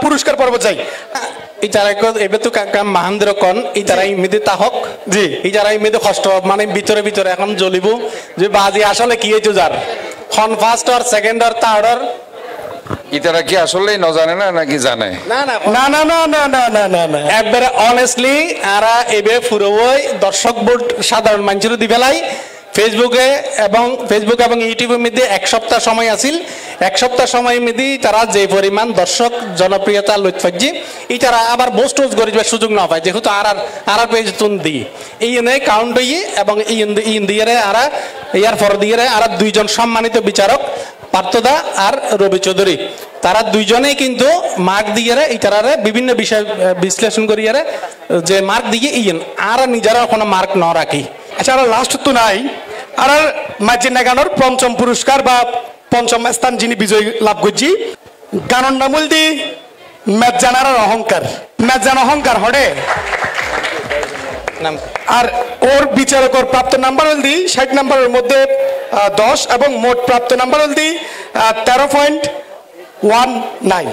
পুরস্কার পর্ব যাই ইতারা এবে তো কাকা মহেন্দ্র কন ইতারা ইমিদি তাহক জি ইতারা ইমিদি কষ্ট মানে ভিতরে ভিতরে এখন জ্বলিব যে বাজি আসলে কি হয়েছে যার খন ফার্স্ট আর সেকেন্ড আর থার্ড আর ইতারা কি আসলে ন জানে না নাকি জানে না না না না না না না না না না একবারে অনেস্টলি আরা এবে ফুরোই দর্শক বোর্ড সাধারণ মানুষের দিবেলাই ফেসবুকে এবং ইউটিউবের মধ্যে এক সপ্তাহ সময় আছিল এক সপ্তাহ সময়ের মধ্যে তারা যে পরিমাণ দর্শক জনপ্রিয়তা লুৎফাজি এই তারা আবার বোস্ট টোস্ট করে সুযোগ না পায় যেহেতু আর পেজ তুন দিই এই এনে কাউন্ট হইয়ে এবং ইন দিয়ে আরা ইয়ার পর দিয়ে আর দুইজন সম্মানিত বিচারক পার্থদা আর রবি চৌধুরী তারা দুইজনেই কিন্তু মার্ক দিয়ে এই তারা বিভিন্ন বিষয় বিশ্লেষণ করিয়ে যে মার্ক দিয়ে ইয়েন আর নিজেরা কোনো মার্ক ন রাখি আচ্ছা আর লাস্ট তো নাই আর মাজিনা গানোর পঞ্চম পুরস্কার বা পঞ্চম স্থান যিনি বিজয় লাভ করছি গানোর নামুল দি মেজানার অহংকার মেজান অহংকার হড়ে আর ওর বিচারকর প্রাপ্ত নাম্বার হল দি 60 নাম্বারের মধ্যে 10 এবং মোট প্রাপ্ত নাম্বার হল দি 13.19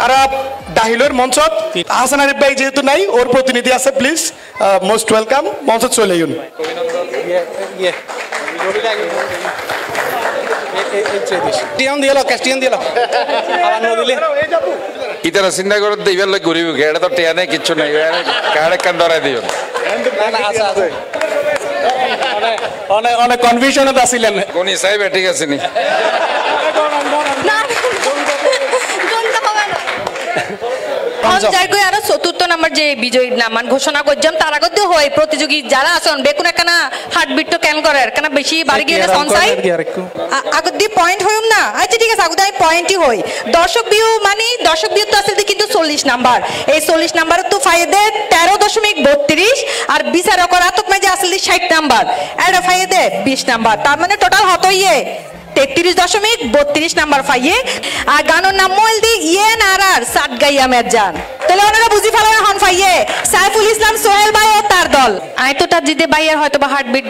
আর দাহিলের মঞ্চ হাসান আরিফ ভাই যেহেতু নাই ওর প্রতিনিধি আছে প্লিজ মোস্ট ওয়েলকাম মঞ্চ চলে ইউন ইতারা চিন্তা করে দিবার লোক ঘুরিব এটা তো টেয়া নেই কিচ্ছু নেই কাড়ে কান ডরাই দিও অনেক কনফিউশনত আছিলেন কোন সাহেব ঠিক আছে নি আরো চতুর্থ নাম্বার যে বিজয়ী নামান ঘোষণা করলাম তার আগতে হয় প্রতিযোগী যারা আছেন বেকুন একখানা হার্টবিট তো ক্যান করে কেন বেশি বাড়ি গিয়ে সঞ্চয় আগত দিয়ে পয়েন্ট হইম না আচ্ছা ঠিক আছে আগত আমি পয়েন্টই হই দর্শক বিউ তো আসলে কিন্তু 40 নাম্বার এই 40 নাম্বার তো ফায়দে 13.32 আর বিচারকর আতক মাঝে আসলে 60 নাম্বার এটা ফায়দে 20 নাম্বার তার মানে টোটাল হতইয়ে 33.32 নাম্বার পাইয়ে আর গানোর নাম মোল দি ইয়েন আর সাত গাইয়া মেজান তাহলে ওনারা বুঝি ফেলায় হন পাইয়ে সাইফুল ইসলাম সোহেল ভাই ও তার দল আই তো তার জিদে বাইয়ার হয়তো বা হার্টবিট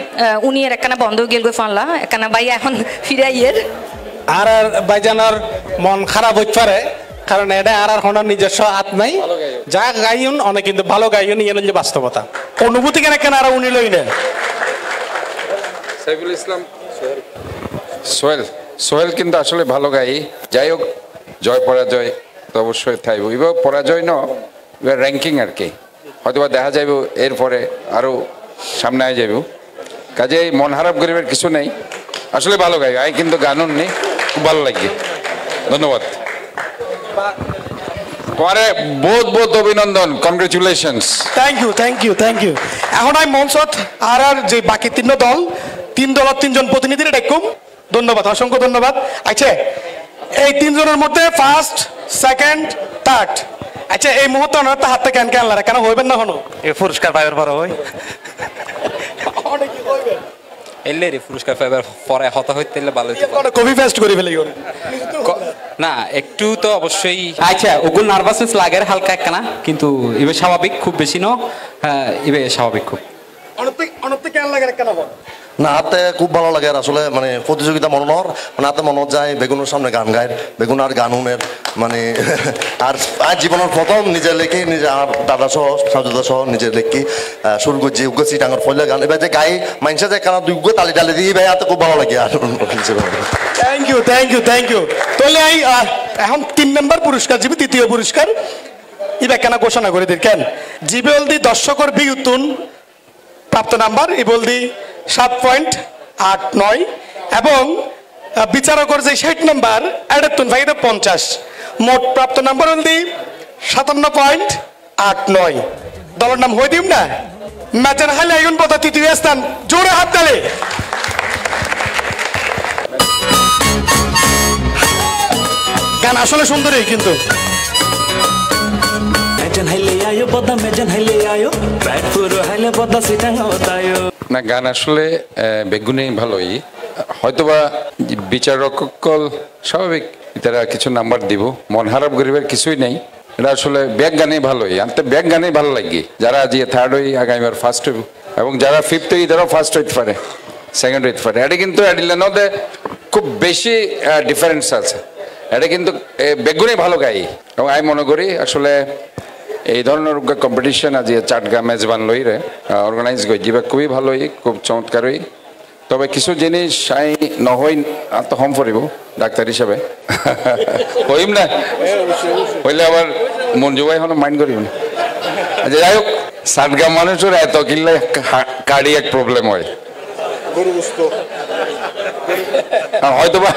উনি এর একখানা বন্ধ গেল গো ফানলা একখানা বাইয়া এখন ফিরাইয়ের আর বাইজানোর মন খারাপ হইতে পারে কারণ এটা আর হনার নিজস্ব হাত নাই যা গাইন অনেক কিন্তু ভালো গাইন ইয়ে যে বাস্তবতা অনুভূতি কেন কেন আর উনি লই না সাইফুল ইসলাম সোহেল কিন্তু আসলে ভালো গাই যাই হোক জয় পরাজয় তো অবশ্যই থাকব এবার পরাজয় ন এবার র্যাঙ্কিং আর কি হয়তো বা দেখা যাইব এরপরে আরও সামনে আয় যাইব কাজে মন খারাপ করিবার কিছু নেই আসলে ভালো গাই আই কিন্তু গানও নেই খুব ভালো লাগে ধন্যবাদ তোমারে বহুত বহুত অভিনন্দন কনগ্রেচুলেশনস থ্যাংক ইউ এখন আমি মঞ্চত আর যে বাকি তিন দল তিন দলের তিনজন প্রতিনিধিরা ডাকুম ধন্যবাদ অসংখ্য ধন্যবাদ আচ্ছা এই তিনজনের মধ্যে ফার্স্ট সেকেন্ড থার্ড আচ্ছা এই মুহূর্তে ওনারা তো হাতটা কেন আনলারা কেন হইবেন না হনো এই পুরস্কার পাইবার পর হই এলে রে পুরস্কার পাইবার পরে হতা হইতে ভালো হইতো কপি পেস্ট করে ফেলে না একটু তো অবশ্যই আচ্ছা ওগুলো নার্ভাসনেস লাগে হালকা একখানা কিন্তু এবার স্বাভাবিক খুব বেশি ন হ্যাঁ এবার স্বাভাবিক খুব অনতে কেন লাগে কেন না হাতে খুব ভালো লাগে আর আসলে মানে প্রতিযোগিতা মনোহর মানে হাতে মনে যায় বেগুনের সামনে গান গায় বেগুন আর গান উনের মানে আর জীবনের প্রথম নিজের লেখি নিজে আমার দাদা সহ সাজুদা সহ নিজের লেখি শুরু করছি উগ্রছি ডাঙর ফলে গান এবার যে গাই মাইনসা যে কারণ দুগ্গ তালি টালি দিয়ে ভাই হাতে খুব ভালো লাগে আর থ্যাংক ইউ তাহলে এখন 3 নম্বর পুরস্কার জিবি তৃতীয় পুরস্কার ইবা কেন ঘোষণা করে দিন কেন জিবি হলদি দর্শকর বিউতুন প্রাপ্ত নাম্বার ই বলদি 7.89 এবং বিচারকর যে 60 নাম্বার এডেতুন ভাইদে 50 মোট প্রাপ্ত নাম্বার হলদি 57.89 দলের নাম হই দিম না ম্যাচের হালে আইন পথ তৃতীয় স্থান জোরে হাত তালে গান আসলে সুন্দরই কিন্তু না গান আসলে বেগুনি ভালোই হয়তোবা বিচারকল স্বাভাবিক তারা কিছু নাম্বার দিব মন খারাপ করিবার কিছুই নেই এটা আসলে ব্যাগ গানেই ভালোই আনতে ব্যাগ গানেই ভালো লাগে যারা যে থার্ড হই আগামীবার ফার্স্ট হইব এবং যারা ফিফথ হই তারাও ফার্স্ট হইতে পারে সেকেন্ড হইতে পারে এটা কিন্তু এডিলের মধ্যে খুব বেশি ডিফারেন্স আছে এটা কিন্তু বেগুনে ভালো গাই এবং আমি মনে করি আসলে এই ধরনের কম্পিটিশন আজ চাটগা মেজবান লইরে অর্গানাইজ করি যা খুবই ভালোই খুব চমৎকারই তবে কিছু জিনিস আমি নহই তো হম পড়ব ডাক্তার হিসাবে হইম না হইলে আবার মঞ্জু ভাই এখন মাইন্ড করিব না যাই হোক চাটগা মানুষের এত কিনলে কার্ডিয়াক প্রবলেম হয় হয়তো বা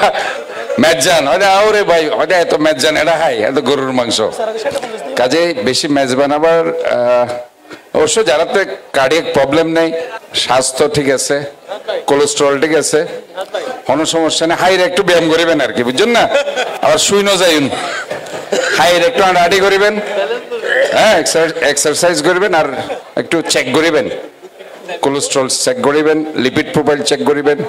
মেজান হয়তো আরে ভাই হয়তো এত মেজান এটা খাই এত গরুর মাংস কাজে বেশি মেজ বানাবার অবশ্য যারা তো কার্ডিয়াক প্রবলেম নেই স্বাস্থ্য ঠিক আছে কোলেস্ট্রল ঠিক আছে কোনো সমস্যা নেই হাইর একটু ব্যায়াম করিবেন আর কি বুঝছেন না আবার শুই না যাইন হাইর একটু হাঁটাহাঁটি করিবেন হ্যাঁ এক্সারসাইজ করিবেন আর একটু চেক করিবেন কোলেস্ট্রল চেক করিবেন লিপিড প্রোফাইল চেক করিবেন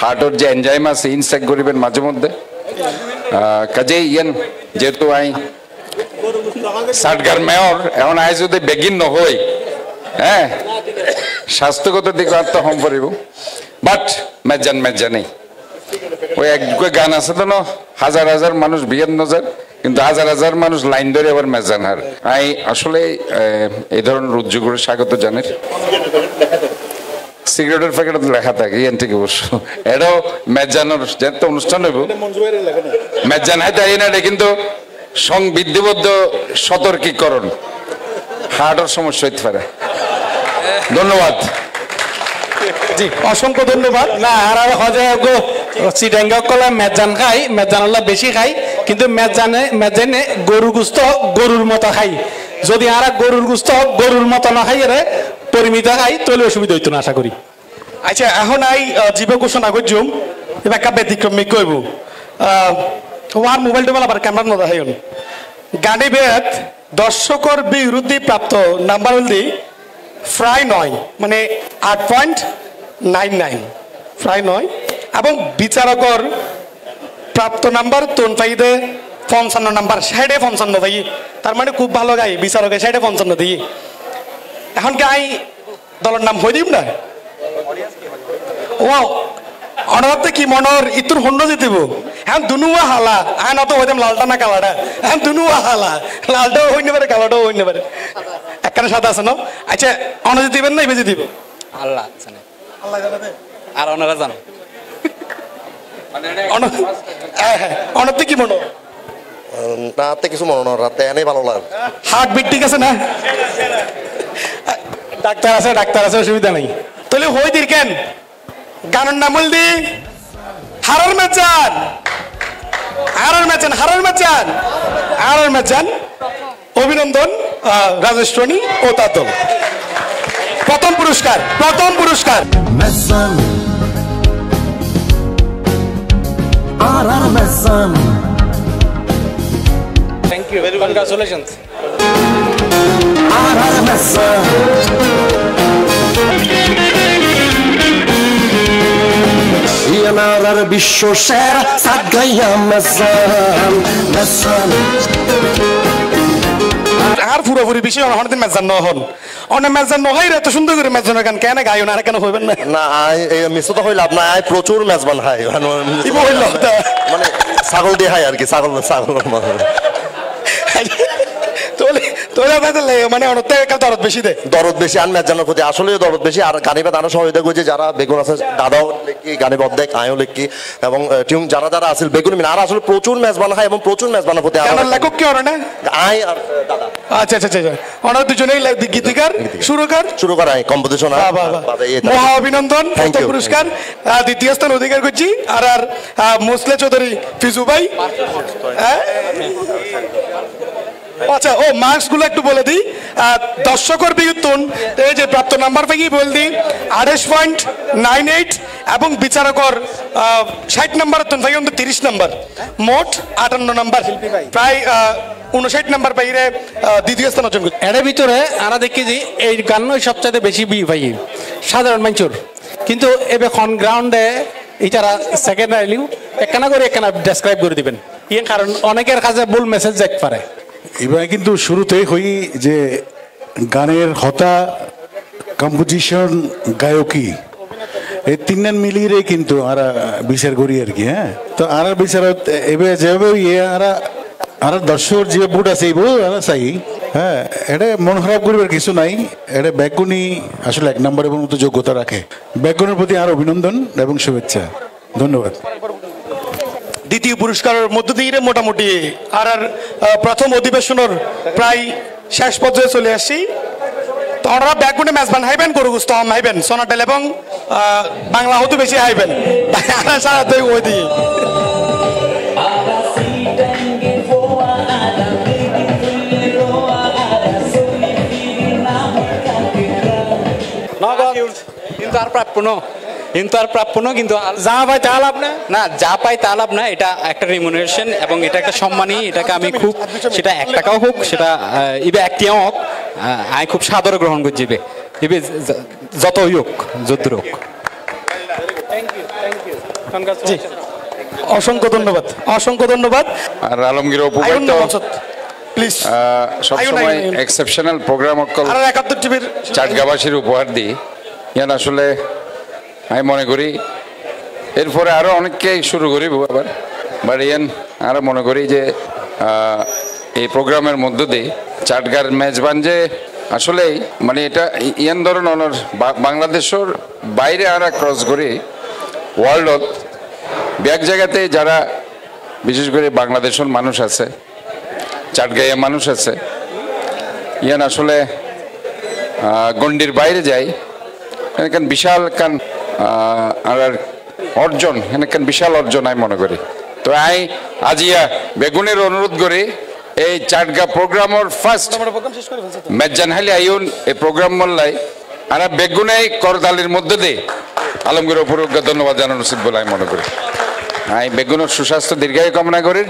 হার্টের যে এনজাইম আছে ইন চেক করিবেন মাঝে মধ্যে কাজে ইয়েন যেহেতু আই চাটগার মেয়র এখন আই যদি বেগিন নহই হ্যাঁ স্বাস্থ্যগত দিক তো হম পড়ব বাট মেজানেই ওই এক গান আছে তো না হাজার হাজার মানুষ বিয়ান নজার কিন্তু হাজার হাজার মানুষ লাইন ধরে আবার মেজান হার আই আসলে এই ধরনের উদ্যোগের স্বাগত জানাই সিগারেটের প্যাকেট লেখা থাকে ইয়ান থেকে অবশ্য এটাও মেজানোর যেহেতু অনুষ্ঠান হইব মেজান হাইতে আই না কিন্তু সংবিধিবদ্ধ সতর্কীকরণ হার্টের সমস্যা হইতে পারে ধন্যবাদ জি অসংখ্য ধন্যবাদ না আর হজে চিটাঙ্গা কলা মেজান খাই মেজান বেশি খাই কিন্তু মেজানে গরুর গুস্ত গরুর মতো খাই যদি আর গরুর গুস্ত গরুর মতো না খাই রে পরিমিত খাই তাহলে অসুবিধা হইতো না আশা করি আচ্ছা এখন আই জীব ঘোষণা করছুম এবার একটা ব্যতিক্রমিক কইব তোমার মোবাইল টোবাইল আবার ক্যামেরা নদা হাইন গাড়ি বেদ দর্শকর বিরুদ্ধে প্রাপ্ত নাম্বার হলদি প্রায় 9 মানে 8.99 প্রায় 9 এবং বিচারকর প্রাপ্ত নাম্বার তোন পাইদে 55 নাম্বার সাইডে 55 ভাই তার মানে খুব ভালো গাই বিচারকের সাইডে 55 দিই এখন গাই দলের নাম হই দিব না ও অনারতে কি মনর ইতুর হন্ড জিতিব এখন দুনুয়া হালা এখন অত হইতাম লালটা না কালাটা এখন দুনুয়া হালা লালটাও হইতে পারে কালাটাও হইতে পারে একখানে সাদা আছে না আচ্ছা অন জিতিবেন না ইবে জিতিব আল্লাহ জানে আল্লাহ জানে আর ওনারা জানো অনতে কি মনো রাতে কিছু মনে না রাতে এনেই ভালো লাগে হার্ট বিট ঠিক আছে না ডাক্তার আছে অসুবিধা নেই তাহলে হই দির কেন গানের নাম হলদি হারার মেচান হারার মেচান অভিনন্দন রাজেশ টনি ও তাতল প্রথম পুরস্কার Messan Arar Messan thank you congratulations Arar Messan Yanarar বিশ্ব সেরা সাতগাইয়া Messan Messan আর পুরোপুরি বিষয় অনেকদিন মেজান নহন অনেক মেজান নহাই এত সুন্দর করে মেজানের গান কেন গায়ো না আর কেন হইবেন না না মিশ্র তো হইলাম না আই প্রচুর মেজবান খাই মানে ছাগল দিয়ে খাই আর কি ছাগল মানে অনেক দরদ বেশি দেয় দরদ বেশি আর মেজানোর প্রতি আসলে দরদ বেশি আর গানে বাদ আরো সহযোগিতা করছে যারা বেগুন আছে দাদাও লেখি গানে বদ্ধেক আয়ও লেখি এবং টিউন যারা আছে বেগুন মিনা আর আসলে প্রচুর মেজবান খাই এবং প্রচুর মেজবানের প্রতি লেখক কি ওরা না আই আর দাদা আচ্ছা ওনার দুজনেই গীতিকার সুরকার আই কম্পোজিশন মহা অভিনন্দন প্রথম পুরস্কার দ্বিতীয় স্থান অধিকার করছি আর মোসলে চৌধুরী ফিজু ভাই আচ্ছা ও মার্কস গুলো একটু বলে দিই দর্শকর বিয়ুত্তন এই যে প্রাপ্ত নাম্বার পেয়ে বল দিই 28.98 এবং বিচারকর 60 নাম্বার তো ভাই 30 নাম্বার মোট 58 নাম্বার প্রায় 59 নাম্বার পাইরে দ্বিতীয় স্থান অর্জন করছে এর ভিতরে আমরা দেখি যে এই গানই সবচেয়ে বেশি বি ভাই সাধারণ মানুষের কিন্তু এবে খন গ্রাউন্ডে ইটারা সেকেন্ড আইলিও একখানা ডেসক্রাইব করে দিবেন ইয়ে কারণ অনেকের কাছে ভুল মেসেজ যাইতে পারে এবার কিন্তু শুরুতেই হই যে গানের হতা কম্পোজিশন গায়কী এই তিনজন মিলিয়ে কিন্তু আরা বিচার করি আর কি হ্যাঁ তো আর বিচারত এবে যেভাবে ইয়ে আর দর্শক যে বুট আছে এই বুট চাই হ্যাঁ এটা মন খারাপ করবার কিছু নাই এটা ব্যাগুনি আসলে 1 নম্বর এবং মতো যোগ্যতা রাখে ব্যাগুনের প্রতি আর অভিনন্দন এবং শুভেচ্ছা ধন্যবাদ দ্বিতীয় পুরস্কারের মধ্য দিয়ে মোটামুটি আর প্রথম অধিবেশনের প্রায় শেষ পর্যায়ে চলে আসছি তো ওনারা ব্যাকগুনে মেজবান হাইবেন গরুগুস্ত হম হাইবেন সোনাটেল এবং বাংলা হতো বেশি হাইবেন সারা তো ওই দিয়ে কিন্তু আর প্রাপ্য কিন্তু যা পাই তা লাভ না যা পাই তা লাভ না এটা একটা রিমুনারেশন এবং এটা একটা সম্মানই এটাকে আমি খুব সেটা 1 টাকাও হোক সেটা ইবে একটিও হোক আমি খুব সাদরে গ্রহণ করছি ইবে যতই হোক যদ্দুর হোক অসংখ্য ধন্যবাদ আর আলমগীর অপু প্লিজ সবসময় এক্সেপশনাল প্রোগ্রাম আর 71 টিভির চাটগাবাসীর উপহার দিই ইয়ান আসলে আমি মনে করি এরপরে আরো অনেককেই শুরু করিব আবার বাট ইয়ান আরো মনে করি যে এই প্রোগ্রামের মধ্য দিয়ে চাটগার মেজবান যে আসলেই মানে এটা ইয়ান ধরনের বাংলাদেশের বাইরে আরা ক্রস করে ওয়ার্ল্ডত ব্যাক জায়গাতে যারা বিশেষ করে বাংলাদেশের মানুষ আছে চাটগাঁয়ের মানুষ আছে ইয়ান আসলে গণ্ডির বাইরে যায় এখানে বিশাল কান আর অর্জন এখানে বিশাল অর্জন আমি মনে করি তো আজিয়া বেগুনের অনুরোধ করি এই চাটগা প্রোগ্রামের ফার্স্ট মেজান হালি আইন এই প্রোগ্রাম মল্লাই আর বেগুনাই করদালির মধ্যে দিয়ে আলমগীর অপুরকে ধন্যবাদ জানানো উচিত বলে আমি মনে করি বেগুনের সুস্বাস্থ্য দীর্ঘায়ু কামনা করি